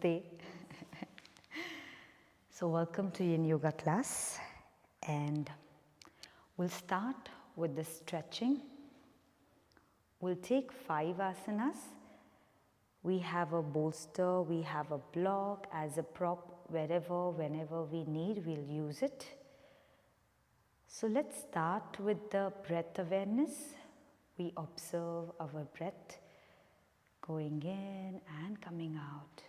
Namaste. So welcome to Yin Yoga class, and we'll start with the stretching. We'll take 5 asanas. We have a bolster, we have a block as a prop. Whenever we need, we'll use it. So let's start with the breath awareness. We observe our breath going in and coming out.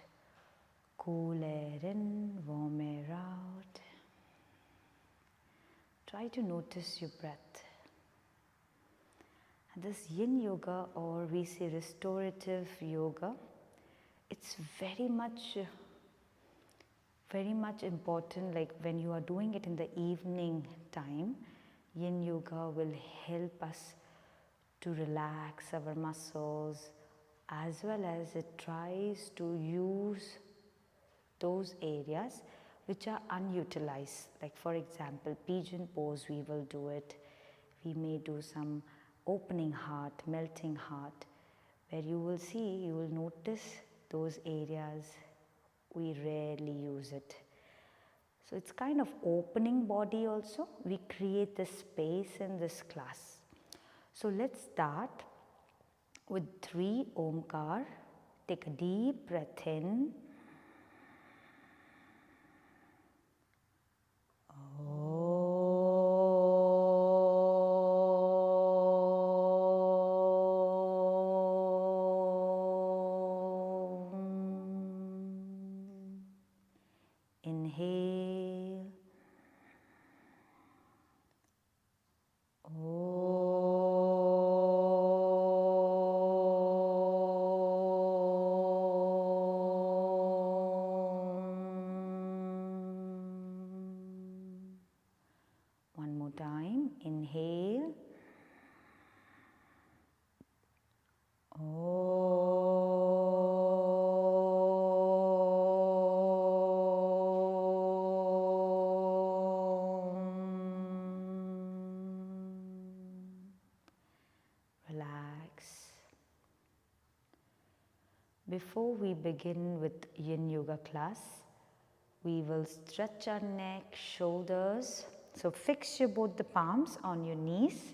Cool air in, warm air out. Try to notice your breath. And this Yin Yoga, or we say restorative yoga, it's very much important. Like when you are doing it in the evening time, Yin Yoga will help us to relax our muscles, as well as it tries to use those areas which are unutilized. Like for example, pigeon pose, we will do it. We may do some opening heart, melting heart, where you will notice those areas we rarely use it. So it's kind of opening body also. We create the space in this class. So let's start with 3 Omkar. Take a deep breath in. Inhale. One more time. Inhale. Relax. Before we begin with Yin Yoga class, we will stretch our neck, shoulders. So fix both the palms on your knees.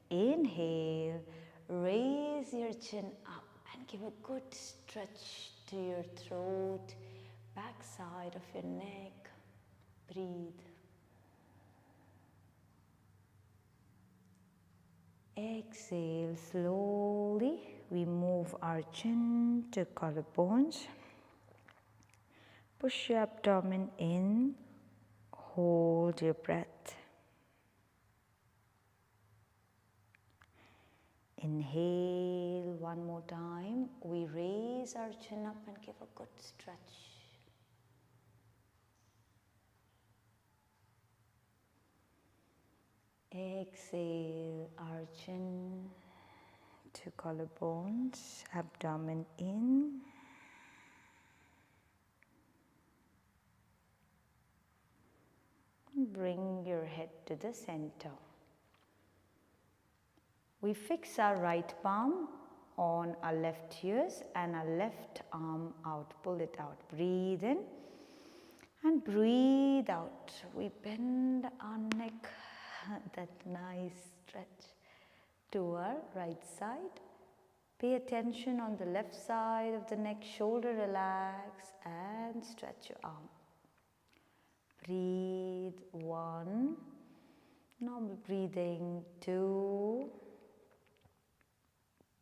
Inhale, raise your chin up and give a good stretch to your throat, back side of your neck. Breathe. Exhale slowly. We move our chin to collarbones. Push your abdomen in. Hold your breath. Inhale one more time. We raise our chin up and give a good stretch. Exhale our chin to collarbones, abdomen in. Bring your head to the center. We fix our right palm on our left ears and our left arm out. Pull it out. Breathe in and breathe out. We bend our neck, that nice stretch to our right side. Pay attention on the left side of the neck, shoulder relax and stretch your arm. Breathe 1, normal breathing 2,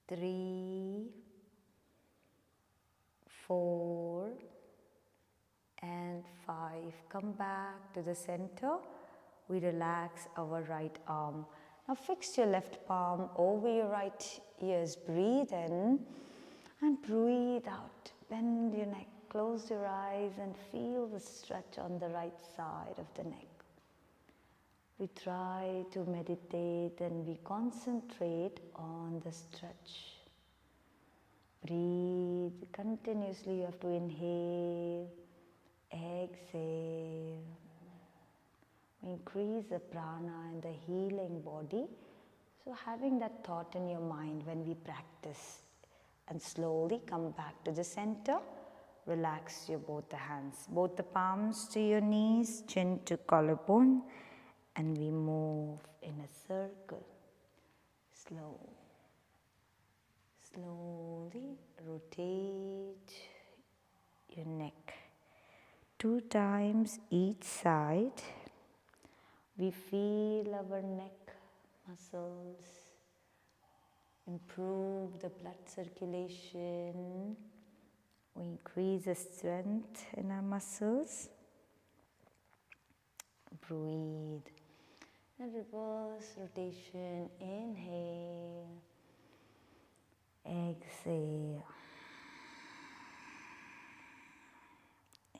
3, 4 and 5. Come back to the center. We relax our right arm. Now fix your left palm over your right ears. Breathe in and breathe out. Bend your neck, close your eyes and feel the stretch on the right side of the neck. We try to meditate and we concentrate on the stretch. Breathe continuously. You have to inhale, exhale. Increase the prana and the healing body. So having that thought in your mind when we practice, and slowly come back to the center. Relax your both the hands, both the palms to your knees, chin to collarbone, and we move in a circle. Slowly rotate your neck 2 times each side. We feel our neck muscles improve the blood circulation. We increase the strength in our muscles. Breathe. And reverse rotation. Inhale. Exhale.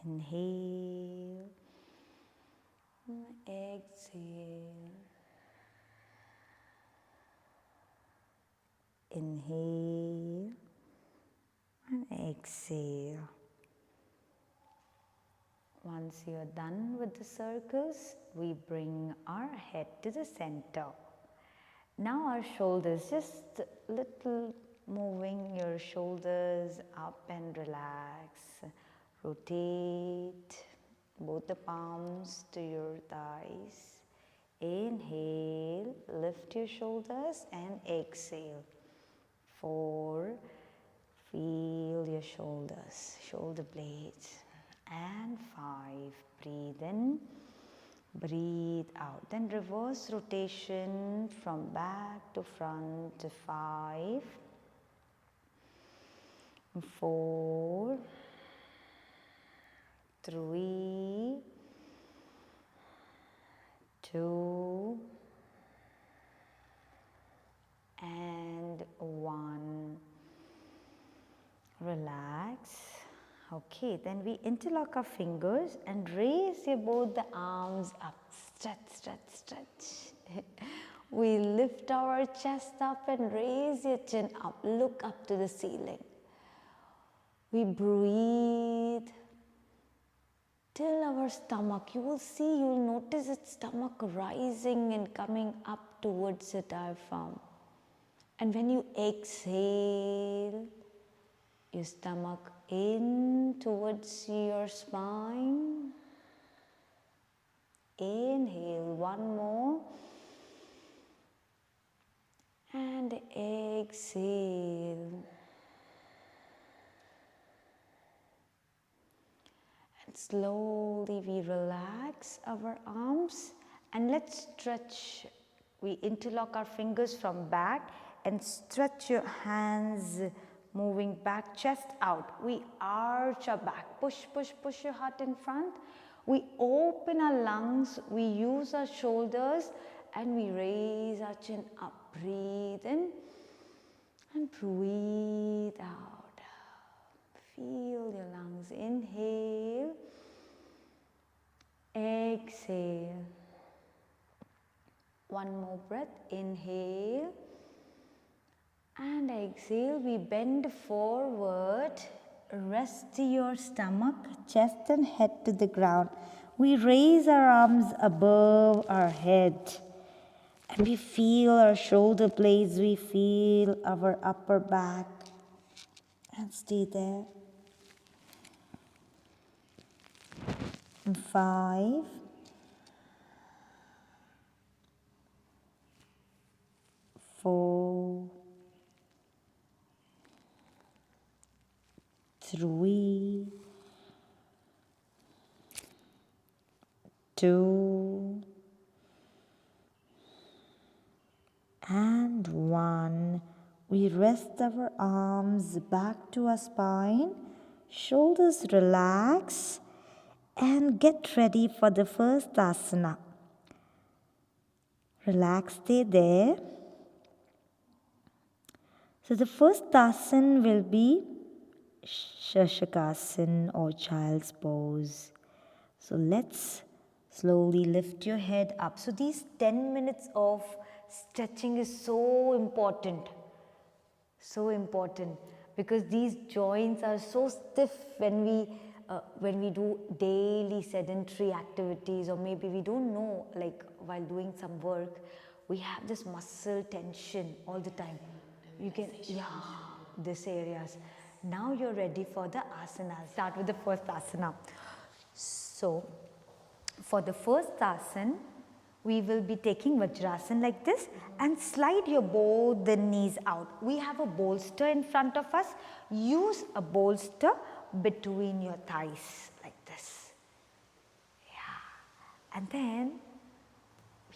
Inhale. Exhale. Inhale and exhale. Once you're done with the circles, we bring our head to the center. Now our shoulders, just little moving your shoulders up and relax. Rotate both the palms to your thighs. Inhale, lift your shoulders and exhale. 4, feel your shoulders, shoulder blades. And 5, breathe in, breathe out. Then reverse rotation from back to front to 5, 4, 3, 2, and 1. Relax. Okay, then we interlock our fingers and raise both the arms up. Stretch, stretch, stretch. We lift our chest up and raise your chin up. Look up to the ceiling. We breathe till our stomach. You will see, you will notice its stomach rising and coming up towards the diaphragm. And when you exhale, your stomach in towards your spine. Inhale, 1 more. And exhale. And slowly we relax our arms and let's stretch. We interlock our fingers from back and stretch your hands, moving back, chest out. We arch our back. Push, push, push your heart in front. We open our lungs. We use our shoulders and we raise our chin up. Breathe in and breathe out. Feel your lungs. Inhale. Exhale. 1 more breath. Inhale. And exhale, we bend forward, rest your stomach, chest and head to the ground. We raise our arms above our head and we feel our shoulder blades, we feel our upper back and stay there. And 5, 4, 3, 2, and 1. We rest our arms back to our spine, shoulders relax, and get ready for the first asana. Relax, stay there. So the first asana will be Shashakasana or child's pose. So let's slowly lift your head up. So these 10 minutes of stretching is so important because these joints are so stiff when we do daily sedentary activities, or maybe we don't know, like while doing some work, we have this muscle tension all the time. You can, yeah, these areas. Now you're ready for the asanas. Start with the first asana. So, for the first asana, we will be taking Vajrasana like this and slide your both the knees out. We have a bolster in front of us. Use a bolster between your thighs like this. Yeah. And then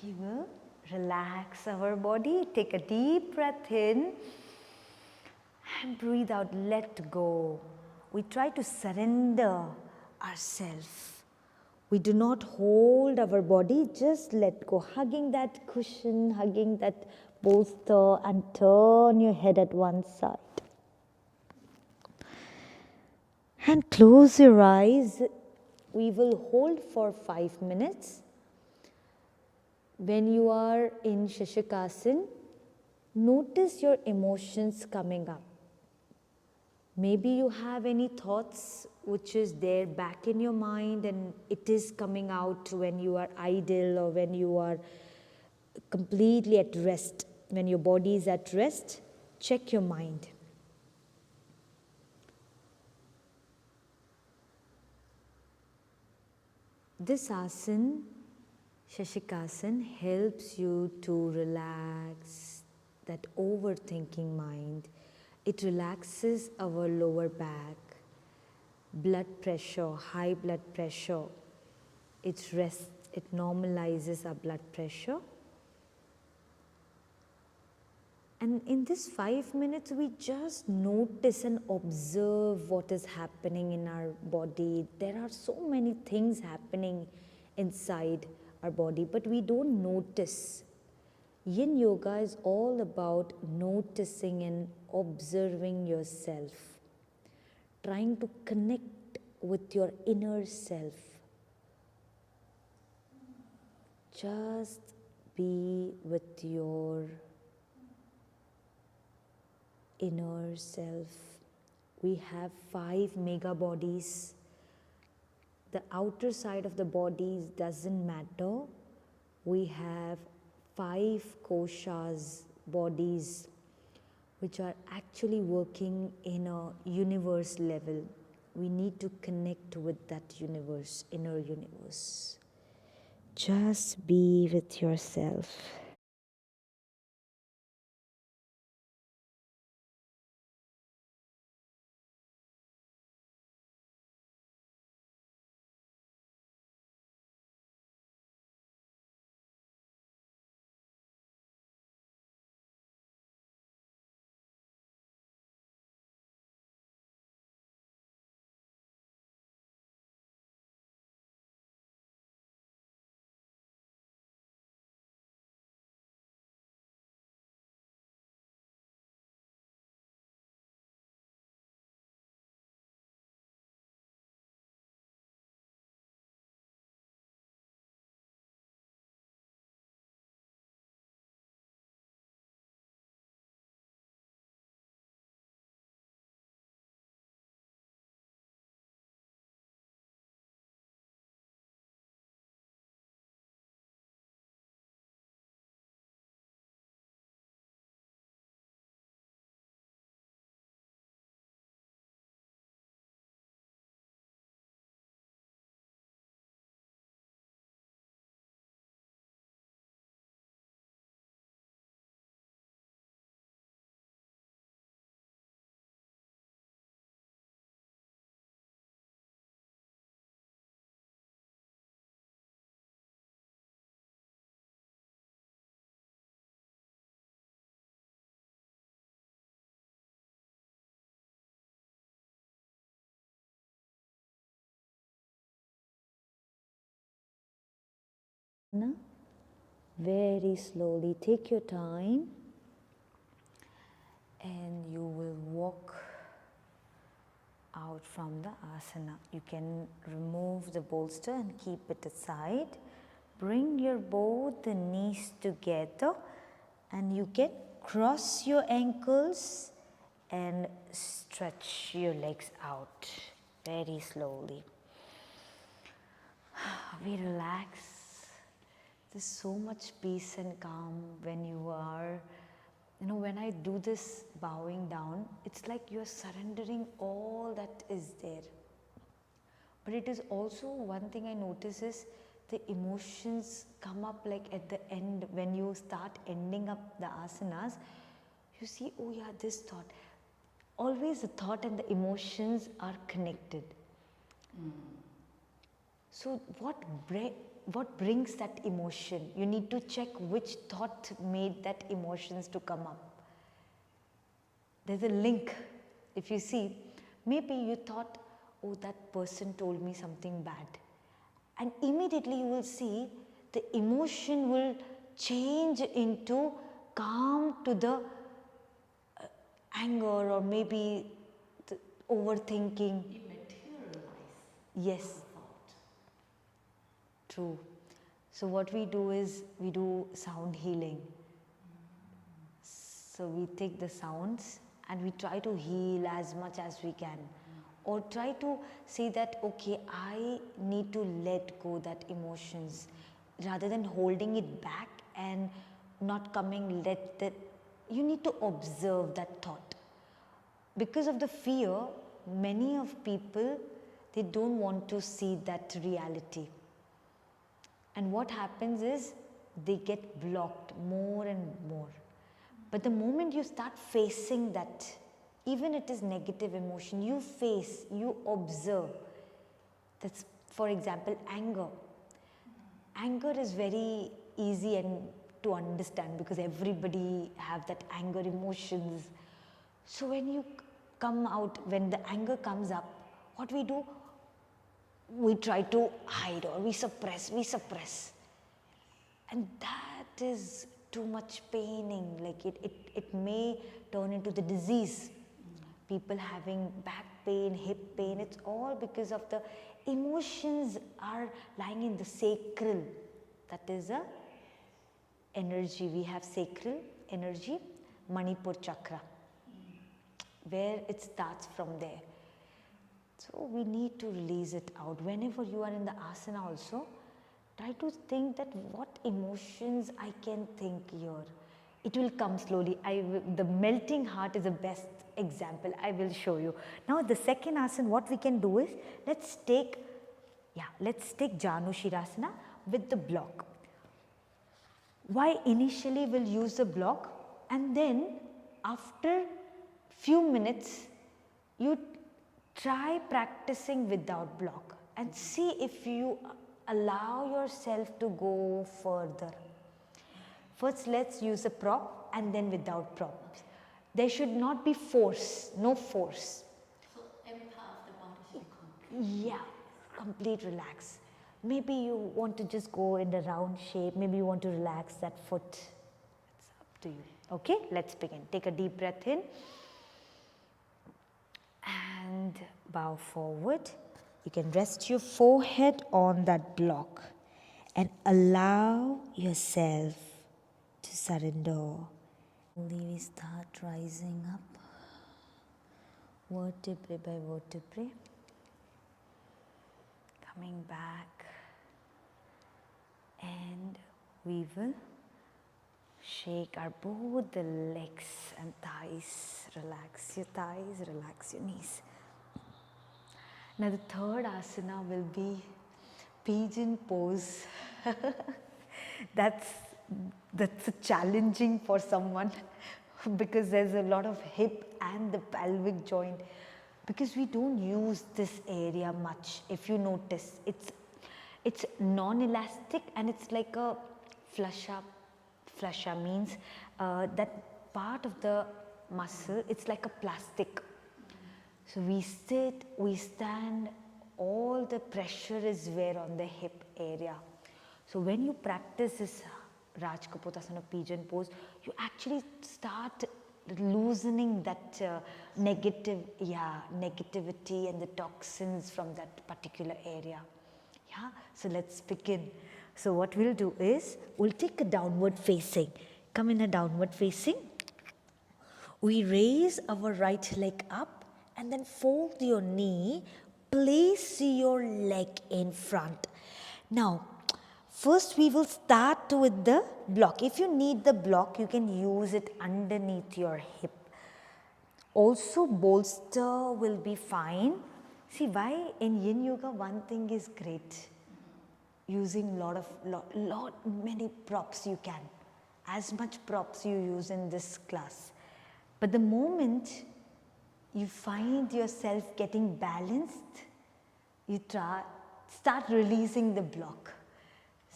we will relax our body. Take a deep breath in and breathe out. Let go. We try to surrender ourselves. We do not hold our body, just let go, hugging that cushion, hugging that bolster, and turn your head at one side. And close your eyes. We will hold for 5 minutes. When you are in Shashikasana, notice your emotions coming up. Maybe you have any thoughts which is there back in your mind and it is coming out when you are idle or when you are completely at rest. When your body is at rest, check your mind. This asana, Shashikasana, helps you to relax that overthinking mind. It relaxes our lower back, blood pressure, high blood pressure. It normalizes our blood pressure. And in this 5 minutes, we just notice and observe what is happening in our body. There are so many things happening inside our body, but we don't notice. Yin Yoga is all about noticing and observing yourself, trying to connect with your inner self. Just be with your inner self. We have 5 mega bodies. The outer side of the bodies doesn't matter. We have 5 koshas, bodies, which are actually working in a universe level. We need to connect with that universe, inner universe. Just be with yourself. Very slowly, take your time, and you will walk out from the asana. You can remove the bolster and keep it aside. Bring your both the knees together and you can cross your ankles and stretch your legs out very slowly. We relax. There's so much peace and calm when you are when I do this bowing down, it's like you're surrendering all that is there. But it is also one thing I notice is the emotions come up like at the end when you start ending up the asanas. You see, oh yeah, this thought. Always the thought and the emotions are connected. So what brings that emotion? You need to check which thought made that emotions to come up. There's a link. If you see, maybe you thought, oh, that person told me something bad. And immediately you will see the emotion will change into calm to the anger or maybe the overthinking. It materializes. Yes. True. So what we do is we do sound healing. So we take the sounds and we try to heal as much as we can. Or try to say that, okay, I need to let go that emotions rather than holding it back and not coming, let that, you need to observe that thought. Because of the fear, many of people, they don't want to see that reality. And what happens is they get blocked more and more. But the moment you start facing that, even it is negative emotion, you face, you observe. That's, for example, anger. Anger is very easy and to understand because everybody have that anger emotions. So when you come out, when the anger comes up, what we do? We try to hide or we suppress. And that is too much paining, like it may turn into the disease. People having back pain, hip pain, it's all because of the emotions are lying in the sacral. That is a energy. We have sacral energy, Manipur chakra, where it starts from there. So we need to release it out. Whenever you are in the asana also, try to think that what emotions I can think here. It will come slowly. The melting heart is the best example. I will show you. Now the second asana, what we can do is, let's take Janu Shirasana with the block. Why initially we'll use the block and then after few minutes you try practicing without block and see if you allow yourself to go further. First, let's use a prop and then without props. There should not be force, no force. So every part of the body should be complete. Yeah, complete relax. Maybe you want to just go in the round shape. Maybe you want to relax that foot. It's up to you. Okay, let's begin. Take a deep breath in. And bow forward. You can rest your forehead on that block and allow yourself to surrender. Slowly we start rising up, vertebrae by vertebrae, coming back, and we will shake our both the legs and thighs. Relax your thighs, relax your knees. Now the third asana will be pigeon pose. That's challenging for someone because there's a lot of hip and the pelvic joint, because we don't use this area much. If you notice, it's non-elastic and it's like a flush up. Flusha means that part of the muscle, it's like a plastic. So we sit, we stand, all the pressure is where on the hip area. So when you practice this Rajkapotasana pigeon pose, you actually start loosening that negativity and the toxins from that particular area. Yeah, so let's begin. So what we'll do is, we'll take a downward facing. Come in a downward facing. We raise our right leg up and then fold your knee. Place your leg in front. Now, First, we will start with the block. If you need the block, you can use it underneath your hip. Also, bolster will be fine. See why in Yin Yoga one thing is great. Using many props you can. As much props you use in this class. But the moment you find yourself getting balanced, you start releasing the block.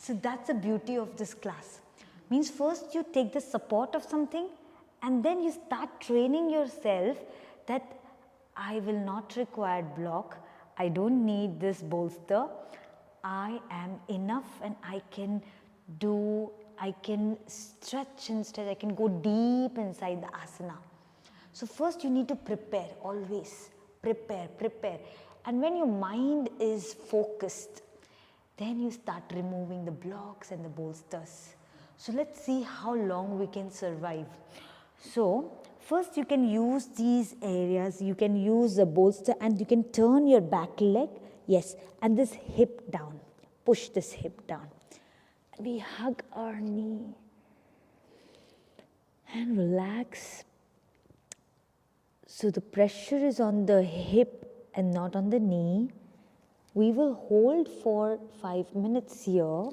So that's the beauty of this class. Means first you take the support of something and then you start training yourself that I will not require block. I don't need this bolster. I am enough and I can stretch and stretch. I can go deep inside the asana. So first you need to prepare, always prepare. And when your mind is focused, then you start removing the blocks and the bolsters. So let's see how long we can survive. So first you can use these areas, you can use the bolster and you can turn your back leg, yes, and this hip down, push this hip down. We hug our knee and relax. So the pressure is on the hip and not on the knee. We will hold for 5 minutes here.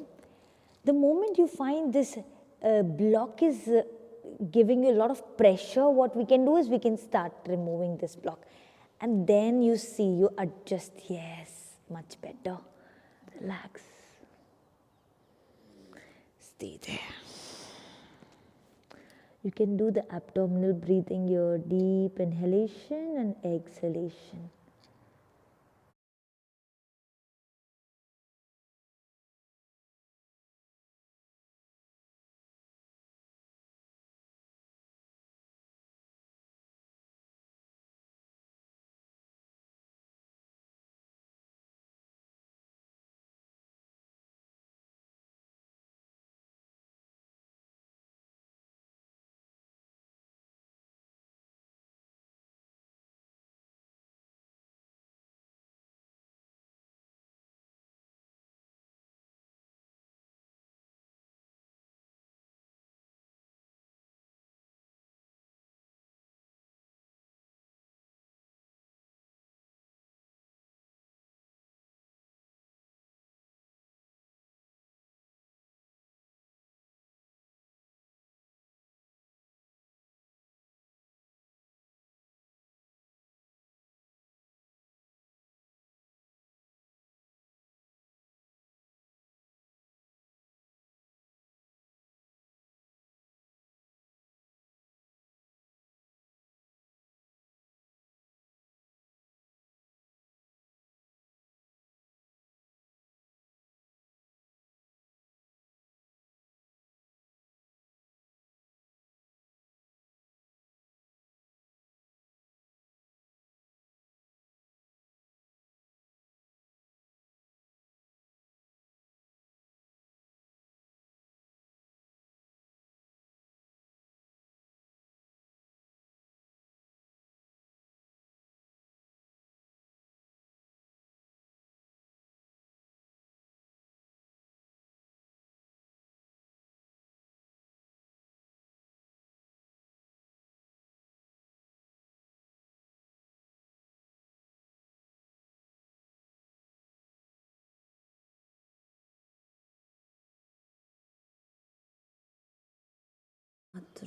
The moment you find this block is giving you a lot of pressure, what we can do is we can start removing this block. And then you see, you adjust, yes, much better. Relax. Stay there. You can do the abdominal breathing, your deep inhalation and exhalation.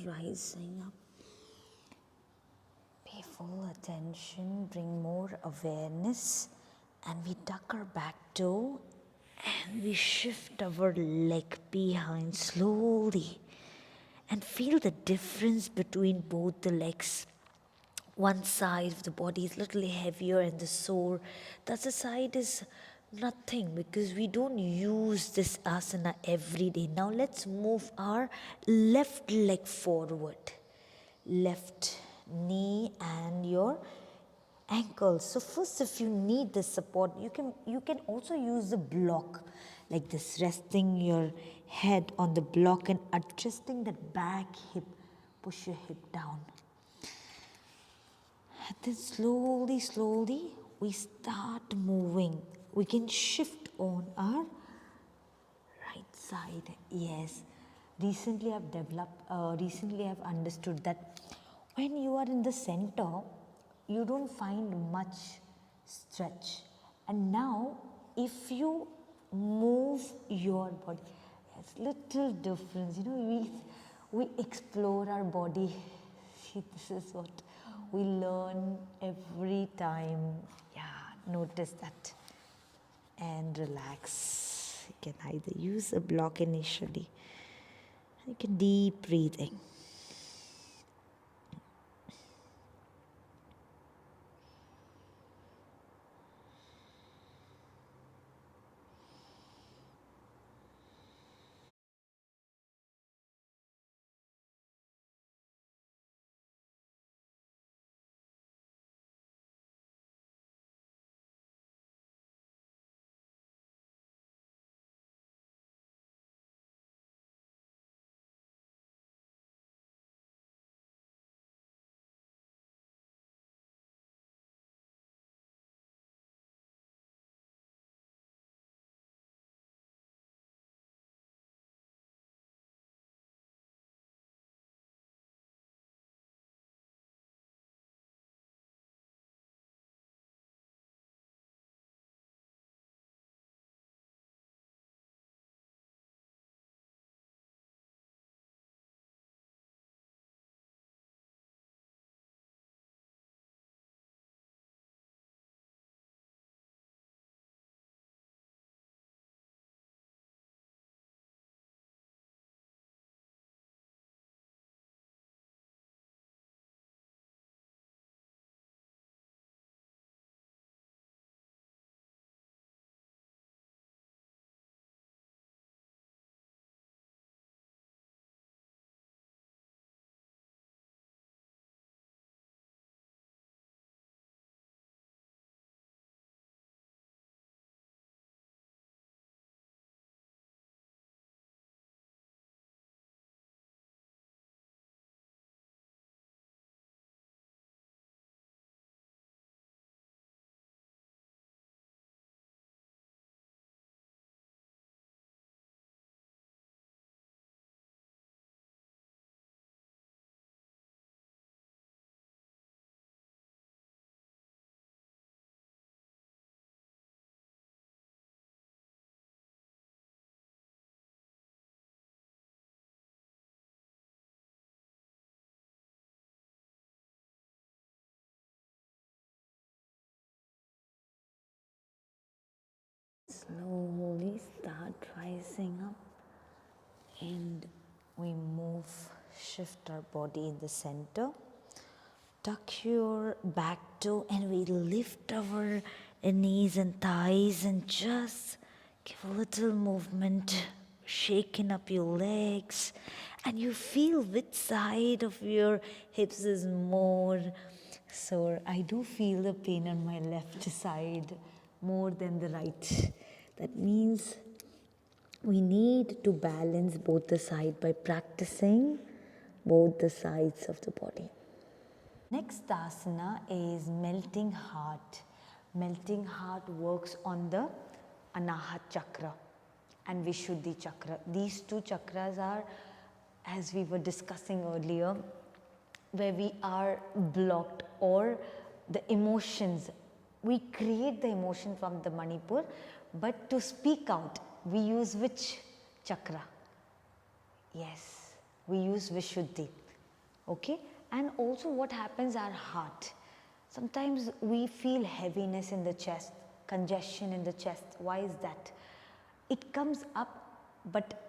Rising up. Pay full attention, bring more awareness, and we tuck our back toe and we shift our leg behind slowly and feel the difference between both the legs. One side of the body is a little heavier and the sore. The other side is nothing because we don't use this asana every day. Now let's move our left leg forward. Left knee and your ankles. So first, if you need the support, you can also use the block like this, resting your head on the block and adjusting that back hip. Push your hip down. And then slowly, we start moving. We can shift on our right side. Yes. Recently I've understood that when you are in the center, you don't find much stretch. And now, if you move your body, it's little difference. We explore our body. See, this is what we learn every time. Yeah, notice that and relax. You can either use a block initially. You can deep breathing. Slowly start rising up and we shift our body in the center. Tuck your back toe and we lift our knees and thighs and just give a little movement, shaking up your legs, and you feel which side of your hips is more sore. I do feel the pain on my left side more than the right. That means we need to balance both the sides by practicing both the sides of the body. Next asana is melting heart. Melting heart works on the Anahat chakra and Vishuddhi chakra. These two chakras are, as we were discussing earlier, where we are blocked or the emotions. We create the emotion from the Manipur, but to speak out, we use which chakra? Yes, we use Vishuddhi. Okay, and also what happens our heart. Sometimes we feel heaviness in the chest, congestion in the chest. Why is that? It comes up, but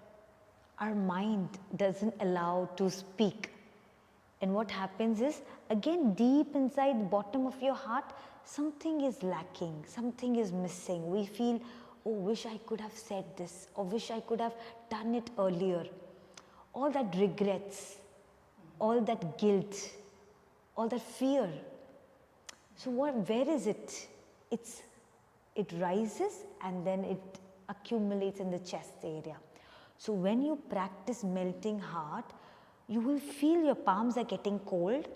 our mind doesn't allow to speak. And what happens is, again, deep inside bottom of your heart, something is lacking, something is missing. We feel, oh, wish I could have said this, or wish I could have done it earlier. All that regrets, all that guilt, all that fear. So where is it? It rises and then it accumulates in the chest area. So when you practice melting heart, you will feel your palms are getting cold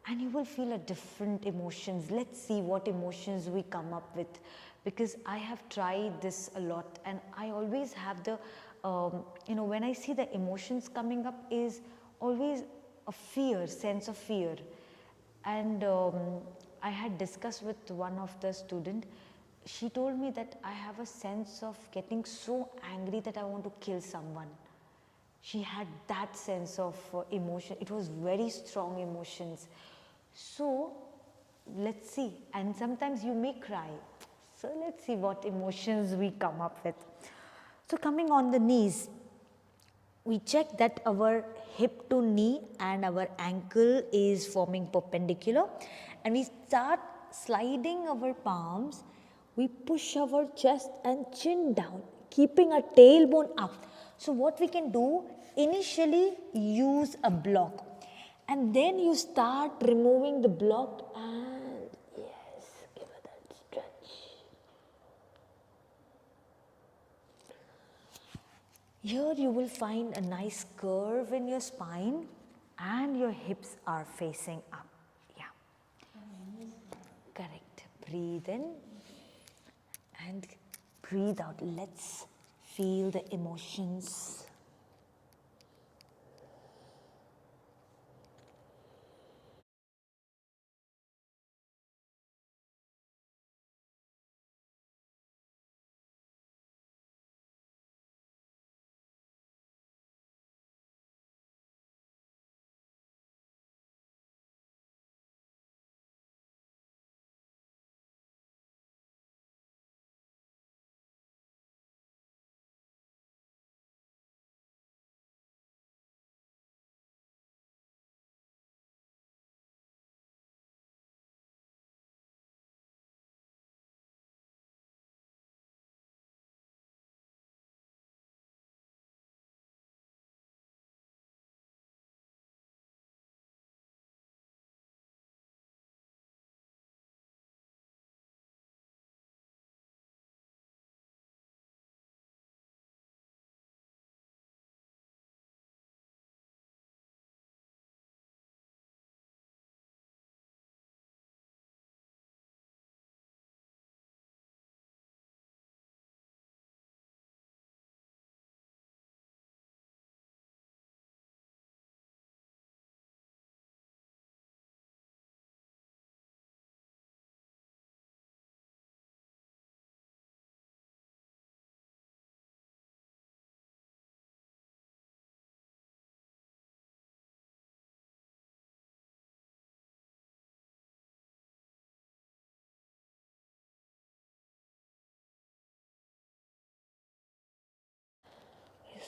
and you will feel a different emotions. Let's see what emotions we come up with, because I have tried this a lot and I always have the when I see the emotions coming up is always a fear, sense of fear. And I had discussed with one of the student. She told me that I have a sense of getting so angry that I want to kill someone. She had that sense of emotion. It was very strong emotions. So let's see. And sometimes you may cry. So let's see what emotions we come up with. So coming on the knees, we check that our hip to knee and our ankle is forming perpendicular, and we start sliding our palms. We push our chest and chin down, keeping our tailbone up. So what we can do, initially use a block, and then you start removing the block, and yes, give it that stretch. Here you will find a nice curve in your spine and your hips are facing up. Yeah. Correct. Breathe in and breathe out. Let's feel the emotions.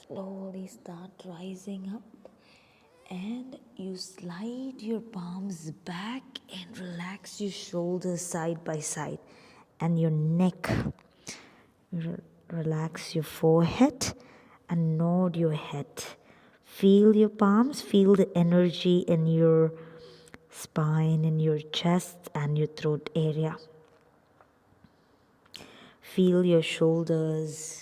Slowly start rising up, and you slide your palms back and relax your shoulders side by side and your neck. Relax your forehead and nod your head. Feel your palms, feel the energy in your spine, in your chest and your throat area. Feel your shoulders.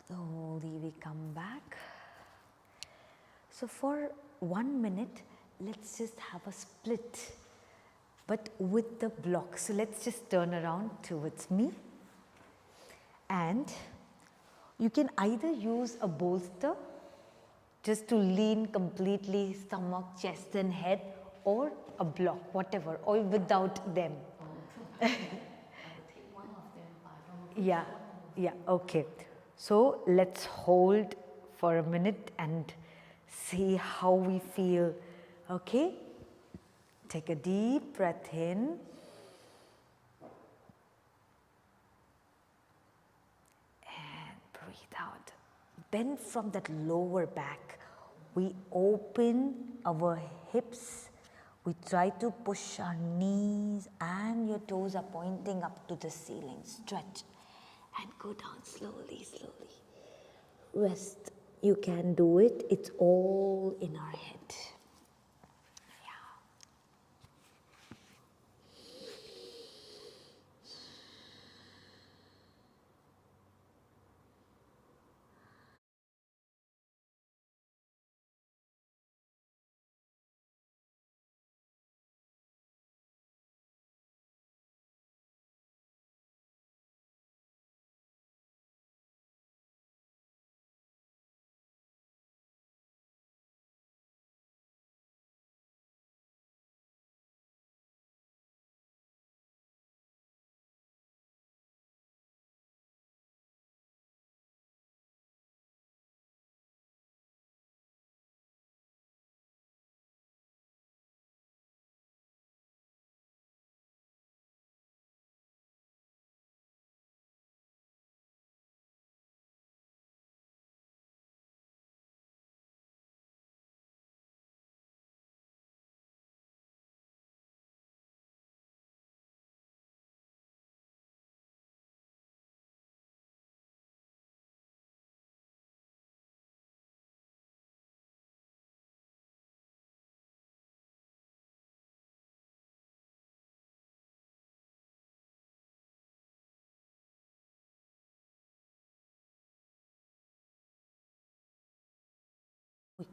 Slowly we come back. So for 1 minute, let's just have a split, but with the block. So let's just turn around towards me. And you can either use a bolster just to lean completely, stomach, chest and head, or a block, whatever, or without them. I would take one of them, but I don't know. Yeah, yeah, okay. So let's hold for a minute and see how we feel. Okay? Take a deep breath in. And breathe out. Bend from that lower back. We open our hips. We try to push our knees and your toes are pointing up to the ceiling. Stretch and go down slowly, slowly. Rest. You can do it. It's all in our head.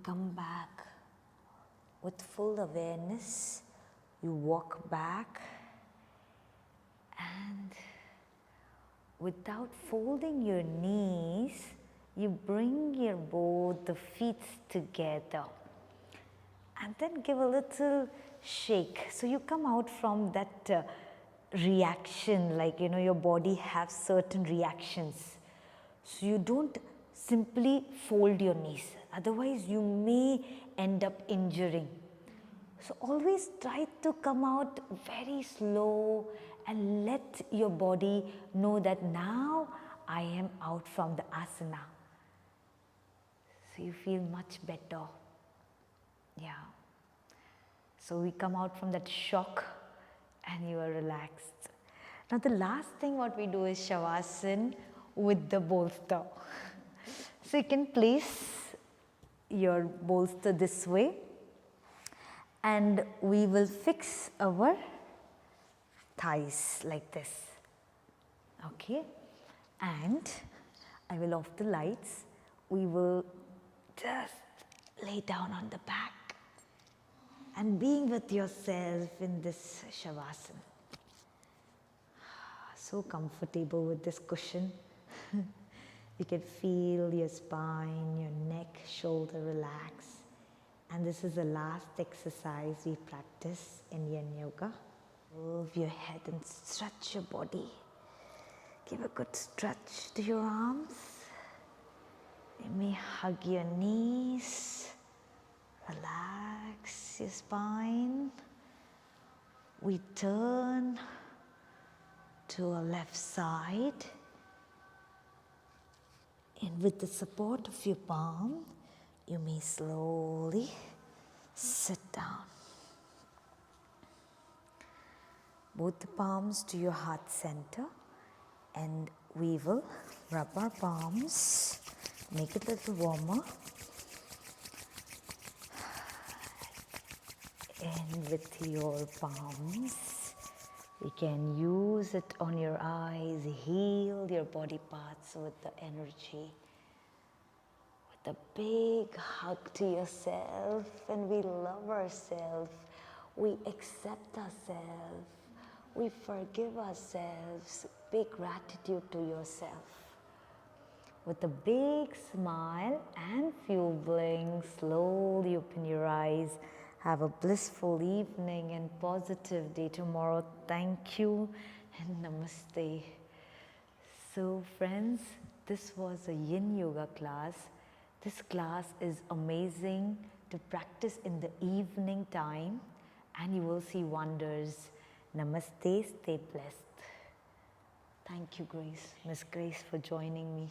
come back with full awareness. You walk back and without folding your knees, you bring your both the feet together and then give a little shake. So you come out from that reaction, like your body has certain reactions. So you don't simply fold your knees, otherwise you may end up injuring. So always try to come out very slow and let your body know that now I am out from the asana. So you feel much better. Yeah. So we come out from that shock and you are relaxed. Now the last thing what we do is Savasana with the bolster. So you can place your bolster this way and we will fix our thighs like this. Okay, and I will off the lights. We will just lay down on the back and being with yourself in this Savasana. So comfortable with this cushion. You can feel your spine, your neck, shoulder relax. And this is the last exercise we practice in Yin Yoga. Move your head and stretch your body. Give a good stretch to your arms. You may hug your knees. Relax your spine. We turn to our left side. And with the support of your palm, you may slowly sit down. Both the palms to your heart center, and we will rub our palms, make it a little warmer. And with your palms, you can use it on your eyes, heal your body parts with the energy. With a big hug to yourself, and we love ourselves, we accept ourselves, we forgive ourselves, big gratitude to yourself. With a big smile and few blinks, slowly open your eyes. Have a blissful evening and positive day tomorrow. Thank you and namaste. So friends, this was a Yin Yoga class. This class is amazing to practice in the evening time and you will see wonders. Namaste, stay blessed. Thank you, Grace, Miss Grace, for joining me.